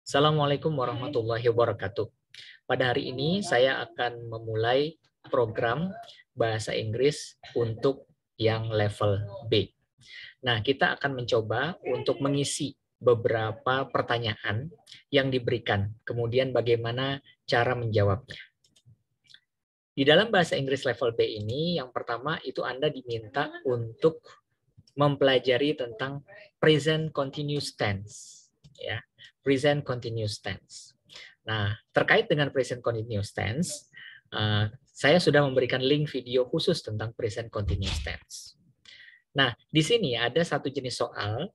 Assalamualaikum warahmatullahi wabarakatuh. Pada hari ini saya akan memulai program bahasa Inggris untuk yang level B. Nah, kita akan mencoba untuk mengisi beberapa pertanyaan yang diberikan, kemudian bagaimana cara menjawabnya. Di dalam bahasa Inggris level B ini, yang pertama itu Anda diminta untuk mempelajari tentang present continuous tense, ya, present continuous tense. Nah, terkait dengan present continuous tense, saya sudah memberikan link video khusus tentang present continuous tense. Nah, di sini ada satu jenis soal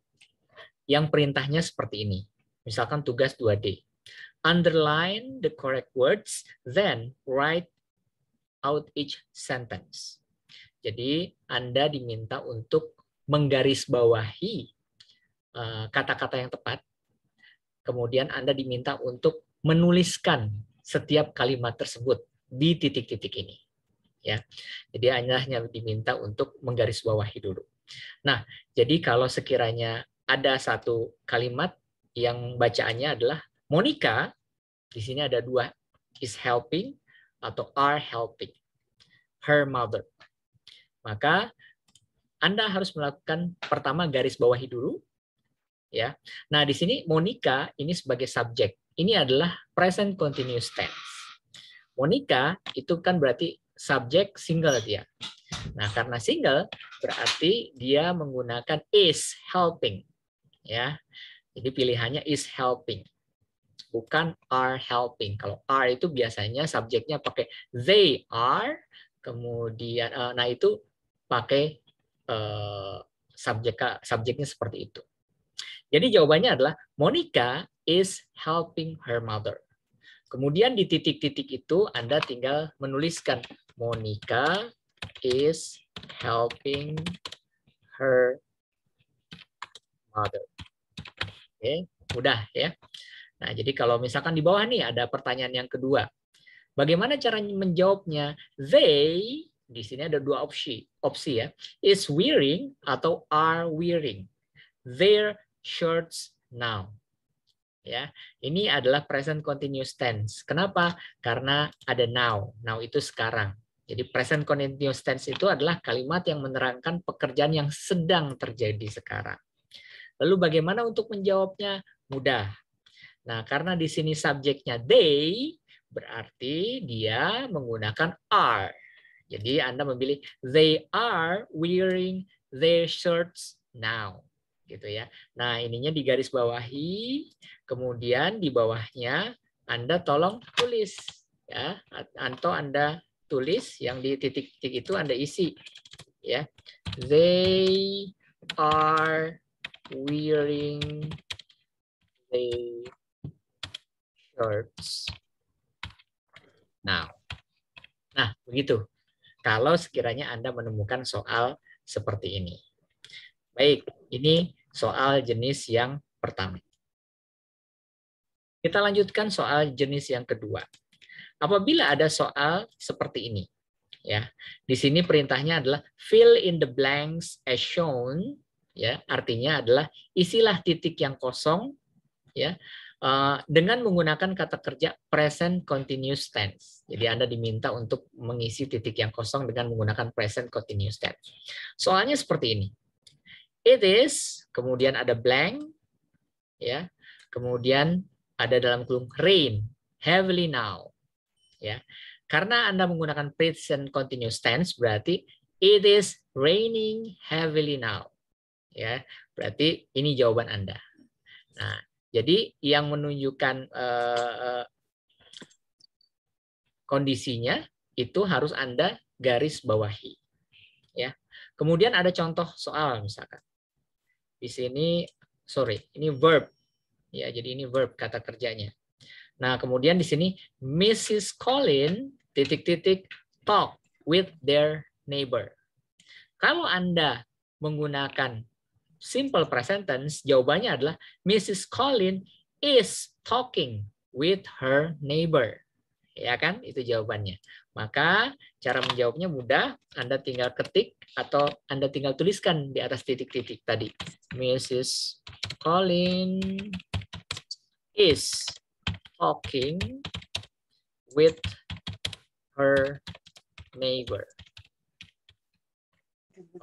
yang perintahnya seperti ini. Misalkan tugas 2D. Underline the correct words, then write out each sentence. Jadi, Anda diminta untuk menggarisbawahi kata-kata yang tepat. Kemudian Anda diminta untuk menuliskan setiap kalimat tersebut di titik-titik ini. Ya, jadi Anda hanya diminta untuk menggarisbawahi dulu. Nah, jadi kalau sekiranya ada satu kalimat yang bacaannya adalah Monica, di sini ada dua, is helping atau are helping her mother. Maka Anda harus melakukan pertama garis bawahi dulu, ya. Nah, di sini Monica ini sebagai subjek. Ini adalah present continuous tense. Monica itu kan berarti subjek single dia. Nah, karena single berarti dia menggunakan is helping, ya. Jadi pilihannya is helping, bukan are helping. Kalau are itu biasanya subjeknya pakai they are, kemudian nah itu pakai subjeknya seperti itu. Jadi jawabannya adalah Monica is helping her mother. Kemudian di titik-titik itu Anda tinggal menuliskan Monica is helping her mother. Oke, mudah ya. Nah, jadi kalau misalkan di bawah nih ada pertanyaan yang kedua. Bagaimana cara menjawabnya? They, di sini ada dua opsi ya. Is wearing atau are wearing their shirts now. Ya, ini adalah present continuous tense. Kenapa? Karena ada now. Now itu sekarang. Jadi present continuous tense itu adalah kalimat yang menerangkan pekerjaan yang sedang terjadi sekarang. Lalu bagaimana untuk menjawabnya? Mudah. Nah, karena di sini subjeknya they, berarti dia menggunakan are. Jadi Anda memilih they are wearing their shirts now. Gitu ya. Nah, ininya digaris bawahi, kemudian di bawahnya Anda tolong tulis ya, atau Anda tulis yang di titik-titik itu Anda isi ya. They are wearing their shirts now. Nah, begitu. Kalau sekiranya Anda menemukan soal seperti ini. Baik, ini soal jenis yang pertama. Kita lanjutkan soal jenis yang kedua. Apabila ada soal seperti ini, ya, di sini perintahnya adalah fill in the blanks as shown, ya, artinya adalah isilah titik yang kosong, ya, dengan menggunakan kata kerja present continuous tense. Jadi Anda diminta untuk mengisi titik yang kosong dengan menggunakan present continuous tense. Soalnya seperti ini. It is, kemudian ada blank, ya, kemudian ada dalam kurung rain heavily now, ya. Karena Anda menggunakan present continuous tense, berarti it is raining heavily now, ya. Berarti ini jawaban Anda. Nah, jadi yang menunjukkan kondisinya itu harus Anda garis bawahi, ya. Kemudian ada contoh soal misalkan. Di sini, ini verb. Ya, jadi ini verb kata kerjanya. Nah, kemudian di sini Mrs. Colin talk with their neighbor. Kalau Anda menggunakan simple present tense, jawabannya adalah Mrs. Colin is talking with her neighbor. Ya kan? Itu jawabannya. Maka cara menjawabnya mudah, Anda tinggal ketik atau Anda tinggal tuliskan di atas titik-titik tadi. Mrs. Colin is talking with her neighbor.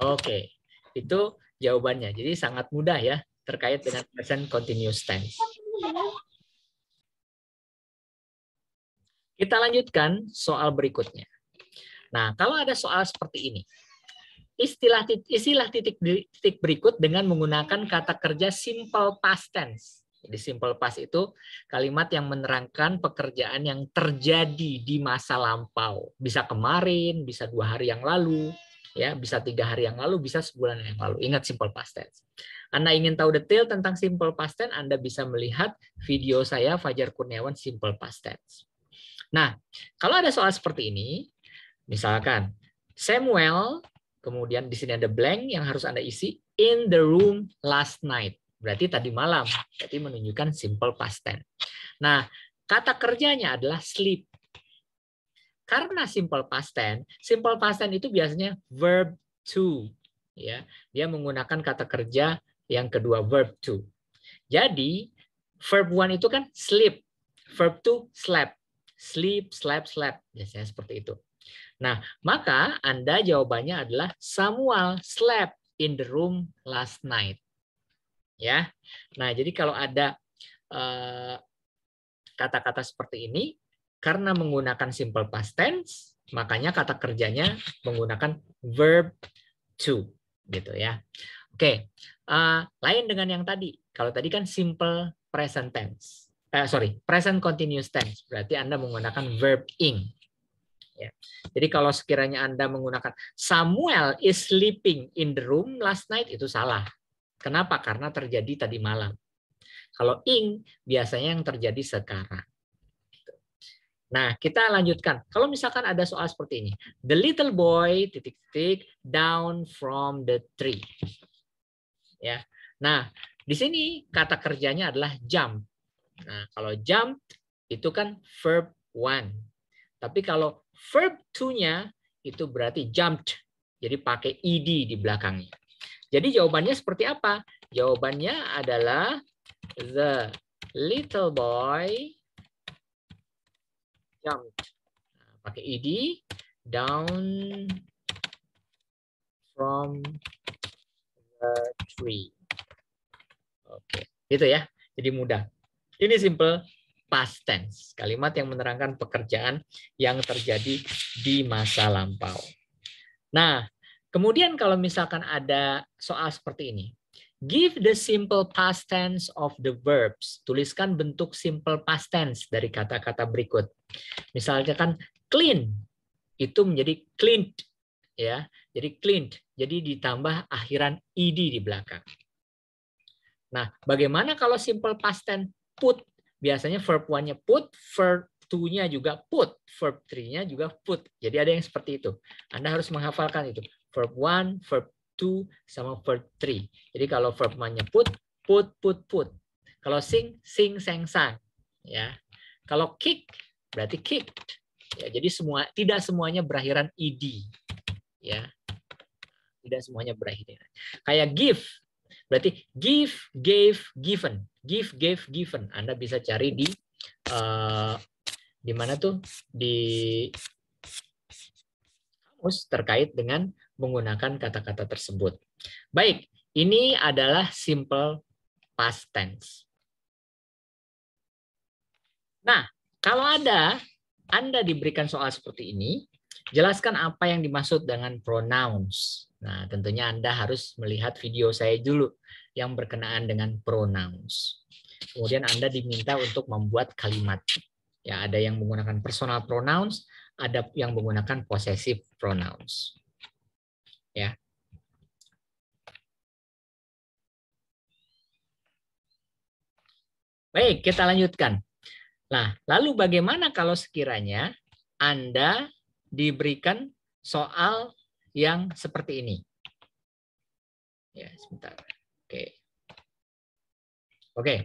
Oke, itu jawabannya. Jadi sangat mudah ya terkait dengan present continuous tense. Kita lanjutkan soal berikutnya. Nah, kalau ada soal seperti ini, istilah titik berikut dengan menggunakan kata kerja simple past tense. Jadi simple past itu kalimat yang menerangkan pekerjaan yang terjadi di masa lampau. Bisa kemarin, bisa 2 hari yang lalu, ya, bisa 3 hari yang lalu, bisa sebulan yang lalu. Ingat simple past tense. Anda ingin tahu detail tentang simple past tense, Anda bisa melihat video saya Fajar Kurniawan simple past tense. Nah, kalau ada soal seperti ini, misalkan Samuel, kemudian di sini ada blank yang harus Anda isi, in the room last night. Berarti tadi malam, berarti menunjukkan simple past tense. Nah, kata kerjanya adalah sleep. Karena simple past tense itu biasanya verb to, ya. Dia menggunakan kata kerja yang kedua, verb to. Jadi verb one itu kan sleep, verb two slept, sleep, slept, slept, biasanya seperti itu. Nah, maka Anda jawabannya adalah Samuel slept in the room last night. Ya. Nah, jadi kalau ada kata-kata seperti ini, karena menggunakan simple past tense, makanya kata kerjanya menggunakan verb to, gitu ya. Oke, lain dengan yang tadi. Kalau tadi kan simple present tense, present continuous tense, berarti Anda menggunakan verb ing. Ya. Jadi kalau sekiranya Anda menggunakan Samuel is sleeping in the room last night, itu salah. Kenapa? Karena terjadi tadi malam. Kalau ing biasanya yang terjadi sekarang. Nah, kita lanjutkan. Kalau misalkan ada soal seperti ini. The little boy ... down from the tree. Ya. Nah, di sini kata kerjanya adalah jump. Nah, kalau jump itu kan verb one. Tapi kalau verb two-nya itu berarti jumped. Jadi pakai ed di belakangnya. Jadi jawabannya seperti apa? Jawabannya adalah the little boy jumped. Nah, pakai ed, down from the tree. Oke, gitu ya. Jadi mudah. Ini simple past tense. Kalimat yang menerangkan pekerjaan yang terjadi di masa lampau. Nah, kemudian kalau misalkan ada soal seperti ini. Give the simple past tense of the verbs. Tuliskan bentuk simple past tense dari kata-kata berikut. Misalnya kan clean itu menjadi cleaned, ya. Jadi cleaned. Jadi ditambah akhiran ed di belakang. Nah, bagaimana kalau simple past tense put? Biasanya verb one-nya put, verb two-nya juga put, verb three-nya juga put. Jadi ada yang seperti itu. Anda harus menghafalkan itu. Verb one, verb two, sama verb three. Jadi kalau verb one-nya put, put, put, put. Kalau sing, sing, sang, sang. Ya. Kalau kick, berarti kicked. Ya, jadi tidak semuanya berakhiran ed. Ya. Tidak semuanya berakhiran. Kayak give. Berarti give, gave, given. Give, gave, given. Anda bisa cari di mana tuh? Di kamus terkait dengan menggunakan kata-kata tersebut. Baik, ini adalah simple past tense. Nah, kalau Anda diberikan soal seperti ini, jelaskan apa yang dimaksud dengan pronouns. Nah, tentunya Anda harus melihat video saya dulu yang berkenaan dengan pronouns. Kemudian Anda diminta untuk membuat kalimat. Ya, ada yang menggunakan personal pronouns, ada yang menggunakan possessive pronouns. Ya. Baik, kita lanjutkan. Nah, lalu bagaimana kalau sekiranya Anda diberikan soal yang seperti ini? Ya, sebentar. Oke. Oke.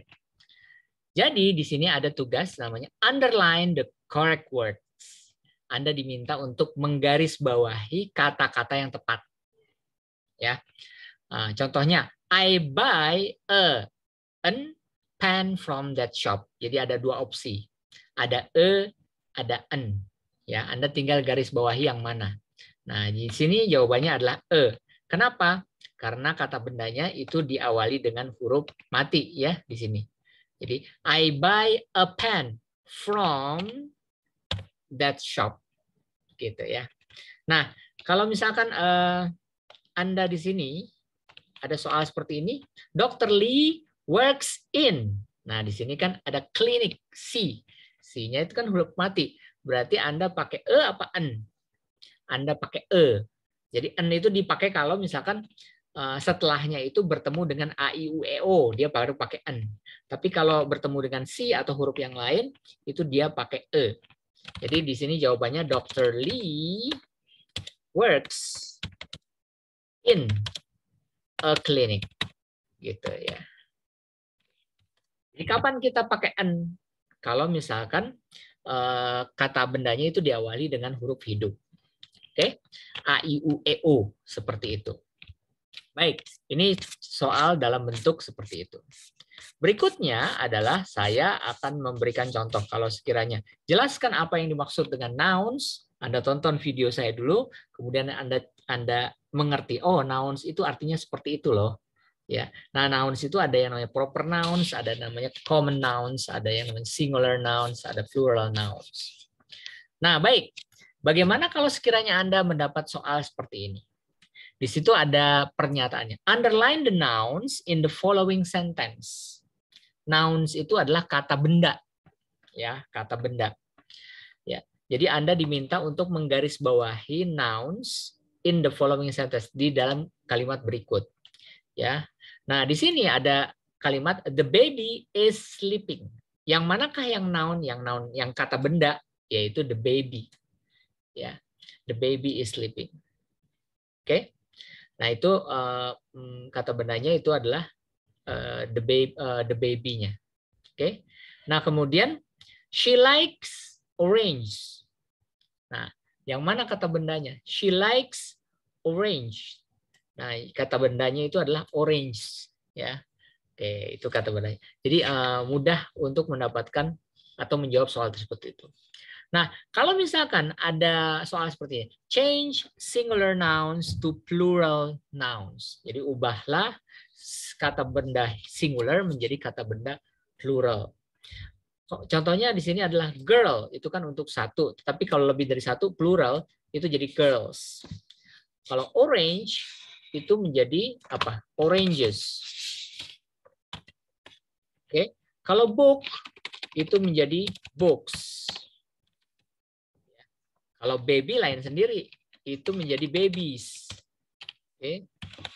Jadi di sini ada tugas namanya underline the correct words. Anda diminta untuk menggarisbawahi kata-kata yang tepat. Ya. Contohnya, I buy an pen from that shop. Jadi ada dua opsi. Ada ada en. Ya, Anda tinggal garis bawahi yang mana. Nah, di sini jawabannya adalah Kenapa? Karena kata bendanya itu diawali dengan huruf mati ya di sini. Jadi I buy a pen from that shop. Gitu ya. Nah, kalau misalkan Anda di sini ada soal seperti ini, Dr. Lee works in. Nah, di sini kan ada klinik C. C-nya itu kan huruf mati. Berarti Anda pakai apa en? Anda pakai Jadi en itu dipakai kalau misalkan setelahnya itu bertemu dengan a, i, u, e, o, dia baru pakai en. Tapi kalau bertemu dengan C atau huruf yang lain, itu dia pakai Jadi di sini jawabannya Dr. Lee works in a clinic. Gitu ya. Jadi kapan kita pakai en? Kalau misalkan kata bendanya itu diawali dengan huruf hidup. Oke, A, I, U, E, O seperti itu. Baik, ini soal dalam bentuk seperti itu. Berikutnya adalah saya akan memberikan contoh. Kalau sekiranya jelaskan apa yang dimaksud dengan nouns, Anda tonton video saya dulu, kemudian Anda mengerti, oh nouns itu artinya seperti itu loh. Ya, nah nouns itu ada yang namanya proper nouns, ada namanya common nouns, ada yang namanya singular nouns, ada plural nouns. Nah, baik. Bagaimana kalau sekiranya Anda mendapat soal seperti ini? Di situ ada pernyataannya. Underline the nouns in the following sentence. Nouns itu adalah kata benda. Ya, kata benda. Ya. Jadi Anda diminta untuk menggarisbawahi nouns in the following sentence di dalam kalimat berikut. Ya. Nah, di sini ada kalimat the baby is sleeping. Yang manakah yang noun? Yang kata benda yaitu the baby. Ya, the baby is sleeping. Oke, nah itu kata bendanya itu adalah the baby-nya. Oke, nah kemudian she likes orange. Nah, yang mana kata bendanya? She likes orange. Nah, kata bendanya itu adalah orange. Ya, oke, itu kata bendanya. Jadi mudah untuk mendapatkan atau menjawab soal tersebut itu. Nah, kalau misalkan ada soal seperti ini, change singular nouns to plural nouns. Jadi ubahlah kata benda singular menjadi kata benda plural. Contohnya di sini adalah girl, itu kan untuk satu. Tapi kalau lebih dari satu, plural, itu jadi girls. Kalau orange, itu menjadi apa? Oranges. Oke. Kalau book, itu menjadi books. Kalau baby lain sendiri, itu menjadi babies. Oke,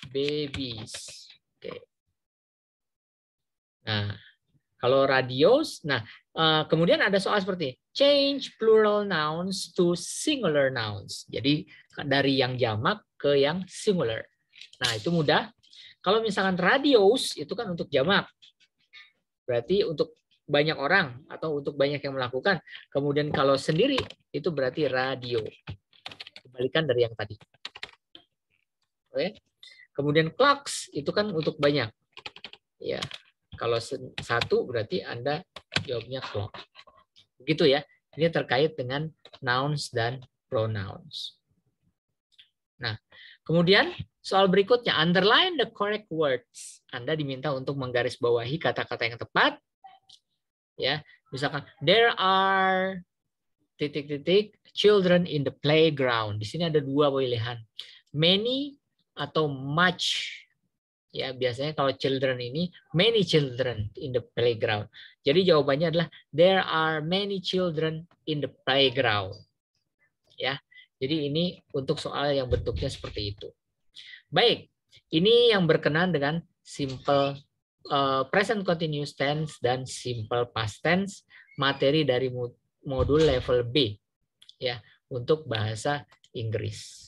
babies. Oke. Nah, kalau radios, nah kemudian ada soal seperti change plural nouns to singular nouns. Jadi dari yang jamak ke yang singular. Nah, itu mudah. Kalau misalkan radios itu kan untuk jamak. Berarti untuk banyak orang atau untuk banyak yang melakukan. Kemudian kalau sendiri itu berarti radio. Kebalikan dari yang tadi. Oke. Kemudian clocks itu kan untuk banyak. Ya. Kalau satu berarti Anda jawabnya clock. Begitu ya. Ini terkait dengan nouns dan pronouns. Nah, kemudian soal berikutnya underline the correct words. Anda diminta untuk menggarisbawahi kata-kata yang tepat. Ya, misalkan there are titik-titik children in the playground. Di sini ada dua pilihan, many atau much. Ya, biasanya kalau children ini many children in the playground. Jadi jawabannya adalah there are many children in the playground. Ya, jadi ini untuk soal yang bentuknya seperti itu. Baik, ini yang berkenaan dengan simple present continuous tense dan simple past tense, materi dari modul level B ya untuk bahasa Inggris.